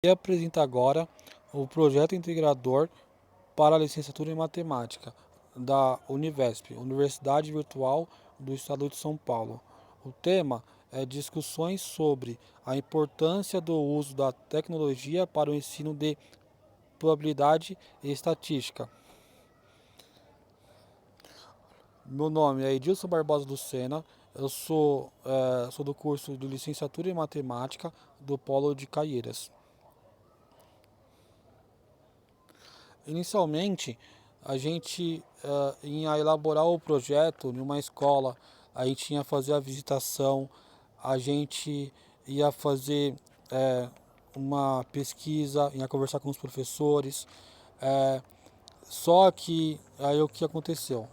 E apresenta agora o projeto integrador para a licenciatura em matemática da Univesp, Universidade Virtual do Estado de São Paulo. O tema é discussões sobre a importância do uso da tecnologia para o ensino de probabilidade e estatística. Meu nome é Edilson Barbosa Lucena, eu sou do curso de licenciatura em matemática do Polo de Caieiras. Inicialmente, a gente ia elaborar o projeto em uma escola, a gente ia fazer a visitação, a gente ia fazer uma pesquisa, ia conversar com os professores, só que aí o que aconteceu?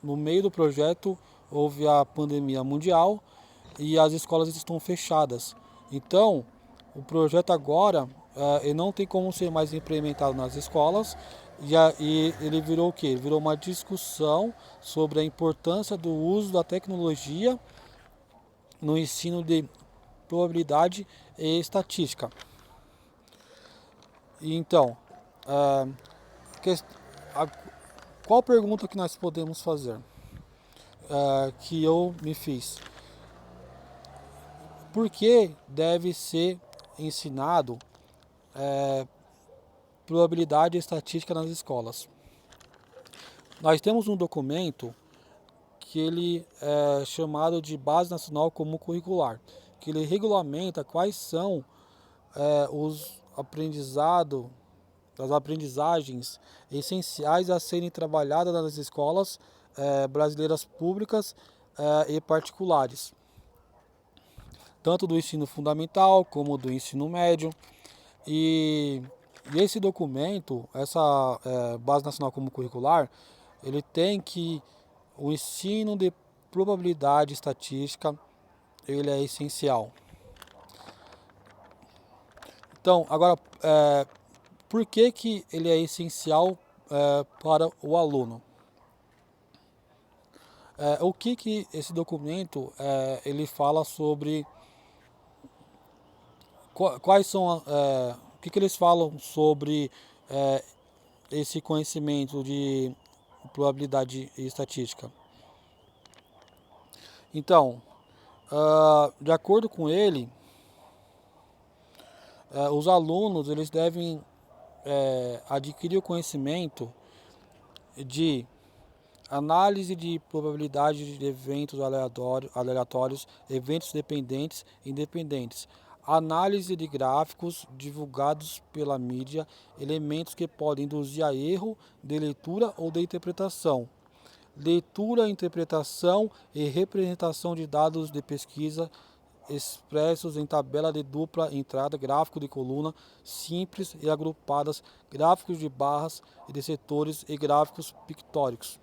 No meio do projeto houve a pandemia mundial e as escolas estão fechadas. Então, o projeto agora ele não tem como ser mais implementado nas escolas e ele virou o quê? Ele virou uma discussão sobre a importância do uso da tecnologia no ensino de probabilidade e estatística. Então, qual pergunta que nós podemos fazer? Que eu me fiz. Por que deve ser ensinado probabilidade e estatística nas escolas? Nós temos um documento que ele é chamado de Base Nacional Comum Curricular, que ele regulamenta quais são os aprendizados, as aprendizagens essenciais a serem trabalhadas nas escolas brasileiras públicas e particulares, tanto do ensino fundamental como do ensino médio. E esse documento, essa Base Nacional Comum Curricular, ele tem que o ensino de probabilidade estatística, ele é essencial. Então, agora, por que que ele é essencial para o aluno? O que que esse documento ele fala sobre quais são o que que eles falam sobre esse conhecimento de probabilidade e estatística? Então, de acordo com ele, os alunos eles devem adquirir o conhecimento de análise de probabilidade de eventos aleatórios, eventos dependentes e independentes, análise de gráficos divulgados pela mídia, elementos que podem induzir a erro de leitura ou de interpretação, leitura, interpretação e representação de dados de pesquisa expressos em tabela de dupla entrada, gráfico de coluna simples e agrupadas, gráficos de barras e de setores e gráficos pictóricos.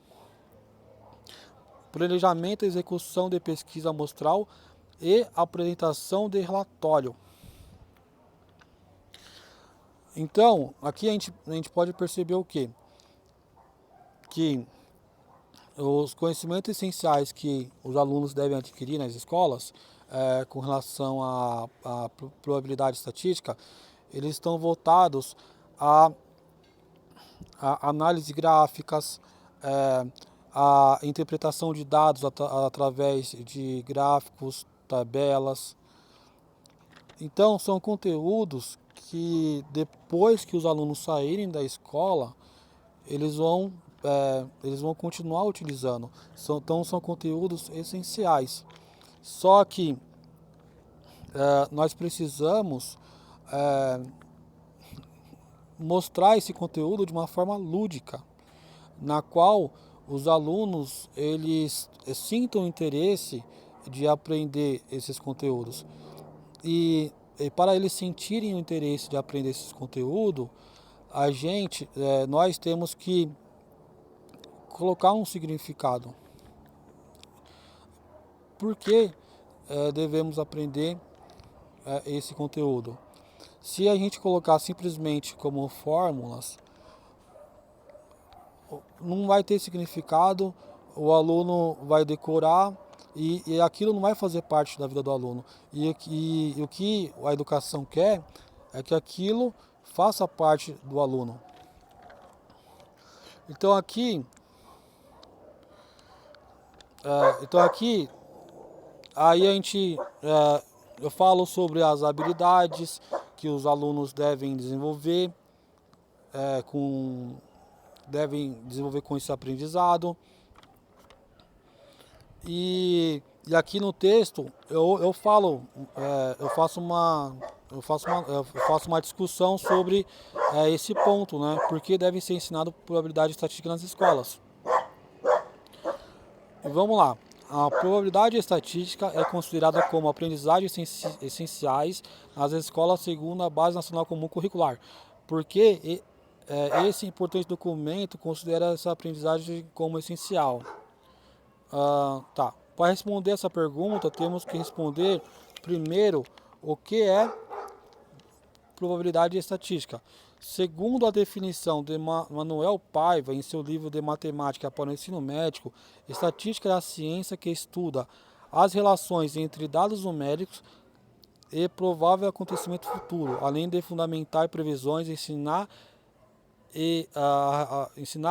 Planejamento e execução de pesquisa amostral e apresentação de relatório. Então, aqui a gente pode perceber o quê? Que os conhecimentos essenciais que os alunos devem adquirir nas escolas com relação à probabilidade estatística, eles estão voltados a análise gráficas, a interpretação de dados através de gráficos, tabelas. Então, são conteúdos que depois que os alunos saírem da escola, eles vão continuar utilizando. Então, são conteúdos essenciais. Só que nós precisamos mostrar esse conteúdo de uma forma lúdica, na qual os alunos eles sintam interesse de aprender esses conteúdos. E para eles sentirem o interesse de aprender esses conteúdos, nós temos que colocar um significado. Por que devemos aprender esse conteúdo? Se a gente colocar simplesmente como fórmulas, não vai ter significado, o aluno vai decorar e aquilo não vai fazer parte da vida do aluno. E o que a educação quer é que aquilo faça parte do aluno. Então aqui, aí a gente, eu falo sobre as habilidades que os alunos devem desenvolver, é, com, devem desenvolver com esse aprendizado. E aqui no texto eu falo, eu faço uma discussão sobre esse ponto, né? Porque deve ser ensinado probabilidade estatística nas escolas. E vamos lá. A probabilidade estatística é considerada como aprendizagem essenciais nas escolas segundo a Base Nacional Comum Curricular, porque esse importante documento considera essa aprendizagem como essencial. Tá. Para responder essa pergunta, temos que responder primeiro o que é probabilidade estatística. Segundo a definição de Manuel Paiva em seu livro de Matemática para o Ensino Médio, estatística é a ciência que estuda as relações entre dados numéricos e provável acontecimento futuro, além de fundamentar previsões, ensinar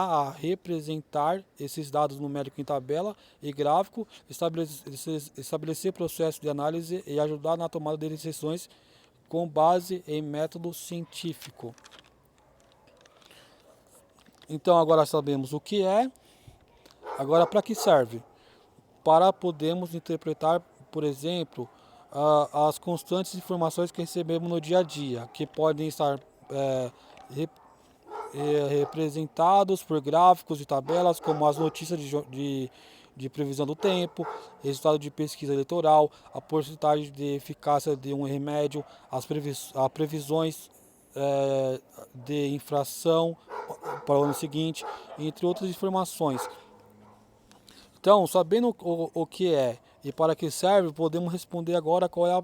a representar esses dados numéricos em tabela e gráfico, estabelecer processos de análise e ajudar na tomada de decisões com base em método científico. Então agora sabemos o que é, agora para que serve? Para podermos interpretar, por exemplo, as constantes informações que recebemos no dia a dia, que podem estar representados por gráficos e tabelas, como as notícias de previsão do tempo, resultado de pesquisa eleitoral, a porcentagem de eficácia de um remédio, as previsões de infração para o ano seguinte, entre outras informações. Então, sabendo o que é e para que serve, podemos responder agora qual é a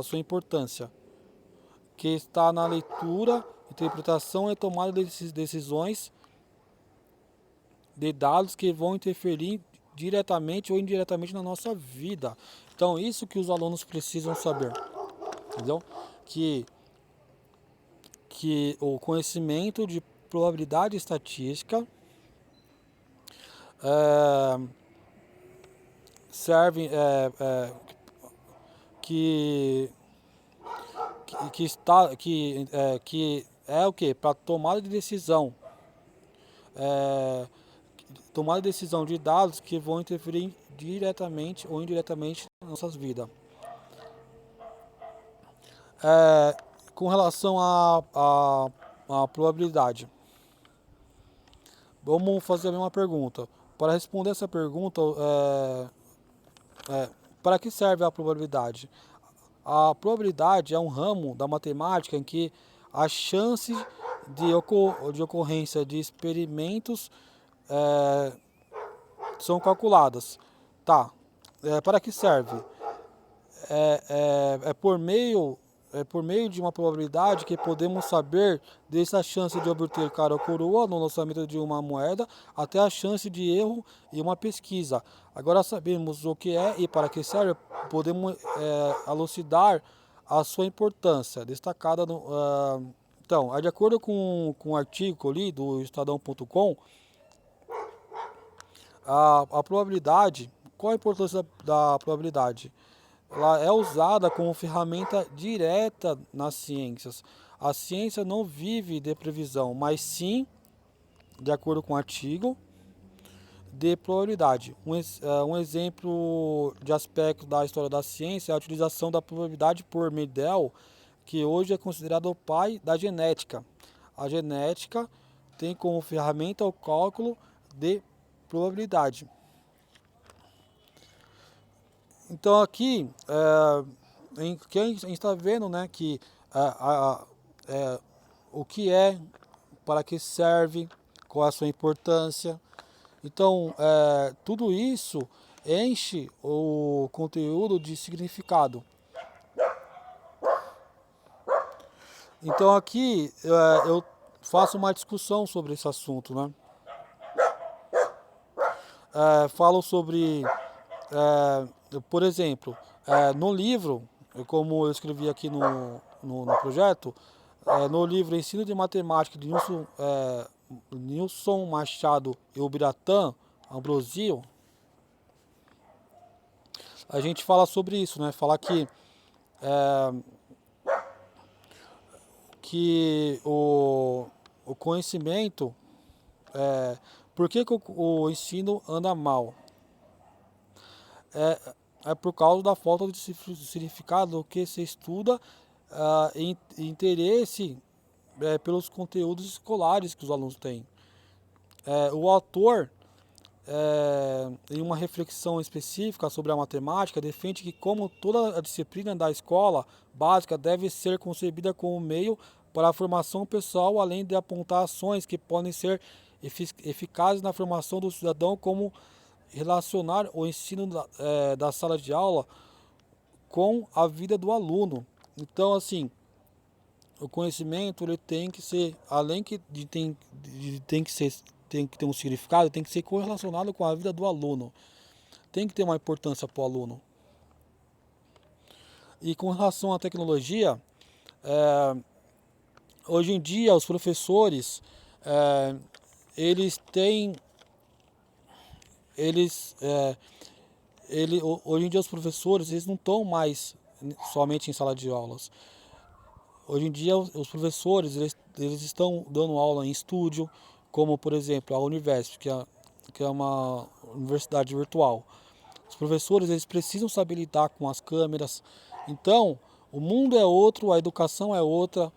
sua importância, que está na leitura, interpretação e tomada de decisões de dados que vão interferir diretamente ou indiretamente na nossa vida. Então, isso que os alunos precisam saber, entendeu? Que o conhecimento de probabilidade estatística serve que é o que? Para tomada de decisão. Tomada de decisão de dados que vão interferir diretamente ou indiretamente nas nossas vidas. Com relação à probabilidade, vamos fazer a mesma pergunta. Para responder essa pergunta, para que serve a probabilidade? A probabilidade é um ramo da matemática em que a chance de ocorrência de experimentos são calculadas. Tá. Para que serve? É por meio de uma probabilidade que podemos saber desde a chance de obter cara ou coroa no lançamento de uma moeda até a chance de erro em uma pesquisa. Agora sabemos o que é e para que serve, podemos elucidar a sua importância, destacada no... Então, de acordo com o artigo que eu li do Estadão.com, a probabilidade, qual a importância da probabilidade? Ela é usada como ferramenta direta nas ciências. A ciência não vive de previsão, mas sim, de acordo com o artigo, de probabilidade. Um exemplo de aspecto da história da ciência é a utilização da probabilidade por Mendel, que hoje é considerado o pai da genética. A genética tem como ferramenta o cálculo de probabilidade. Então aqui que a gente está vendo, né, que o que é, para que serve, qual é a sua importância. Então tudo isso enche o conteúdo de significado. Então aqui eu faço uma discussão sobre esse assunto, né? falam sobre, por exemplo, no livro, como eu escrevi aqui no projeto, no livro Ensino de Matemática de Nilson Machado e Ubiratã Ambrosio, a gente fala sobre isso, né? Fala que o conhecimento, por que o ensino anda mal? É por causa da falta de significado do que se estuda, e interesse pelos conteúdos escolares que os alunos têm. O autor, em uma reflexão específica sobre a matemática, defende que, como toda a disciplina da escola básica, deve ser concebida como meio para a formação pessoal, além de apontar ações que podem ser eficazes na formação do cidadão, como relacionar o ensino da sala de aula com a vida do aluno. Então, assim, o conhecimento ele tem que ser, além tem que ter um significado, tem que ser correlacionado com a vida do aluno. Tem que ter uma importância para o aluno. E com relação à tecnologia, hoje em dia os professores, eles têm, eles, hoje em dia os professores eles não estão mais somente em sala de aulas. Hoje em dia os professores eles estão dando aula em estúdio, como por exemplo a Univesp, que é uma universidade virtual. Os professores eles precisam saber lidar com as câmeras. Então, o mundo é outro, a educação é outra,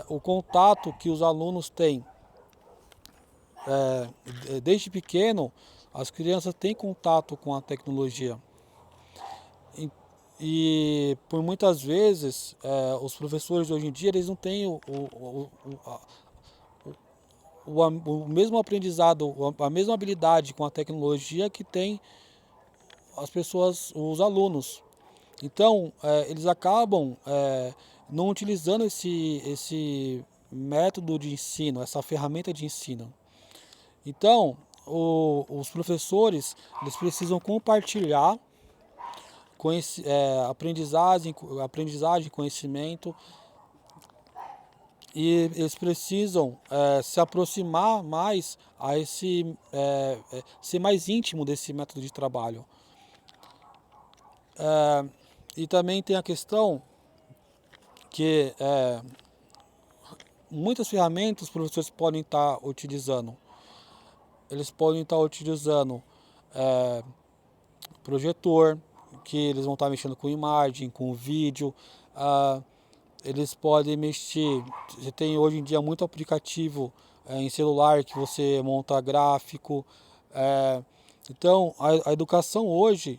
o contato que os alunos têm desde pequeno, as crianças têm contato com a tecnologia. E por muitas vezes os professores de hoje em dia eles não têm o mesmo aprendizado, a mesma habilidade com a tecnologia que tem as pessoas, os alunos. Então, eles acabam não utilizando esse método de ensino, essa ferramenta de ensino. Então, os professores eles precisam compartilhar aprendizagem, conhecimento, e eles precisam se aproximar mais a ser mais íntimo desse método de trabalho. E também tem a questão que muitas ferramentas os professores podem estar utilizando. Eles podem estar utilizando projetor, que eles vão estar mexendo com imagem, com vídeo. Eles podem mexer, você tem hoje em dia muito aplicativo em celular que você monta gráfico. Então a educação hoje,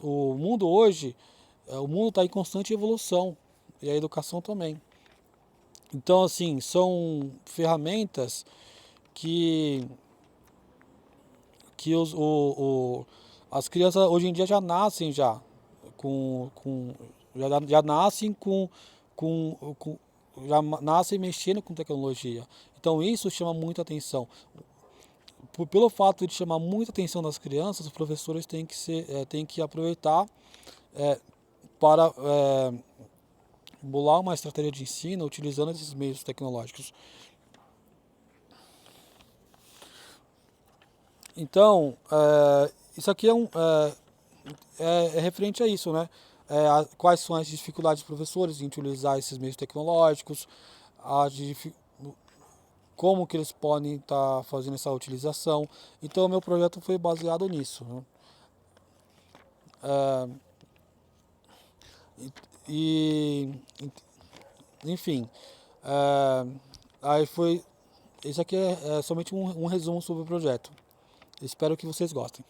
o mundo hoje, o mundo está em constante evolução e a educação também. Então assim, são ferramentas que as crianças hoje em dia já nascem já nascem já nascem mexendo com tecnologia. Então isso chama muita atenção. Pelo fato de chamar muita atenção das crianças, os professores têm que aproveitar para bolar uma estratégia de ensino utilizando esses meios tecnológicos. Então, isso aqui é referente a isso, né? Quais são as dificuldades dos professores em utilizar esses meios tecnológicos, como que eles podem estar fazendo essa utilização. Então, o meu projeto foi baseado nisso, né? Enfim, aí foi. Isso aqui é somente um resumo sobre o projeto. Espero que vocês gostem.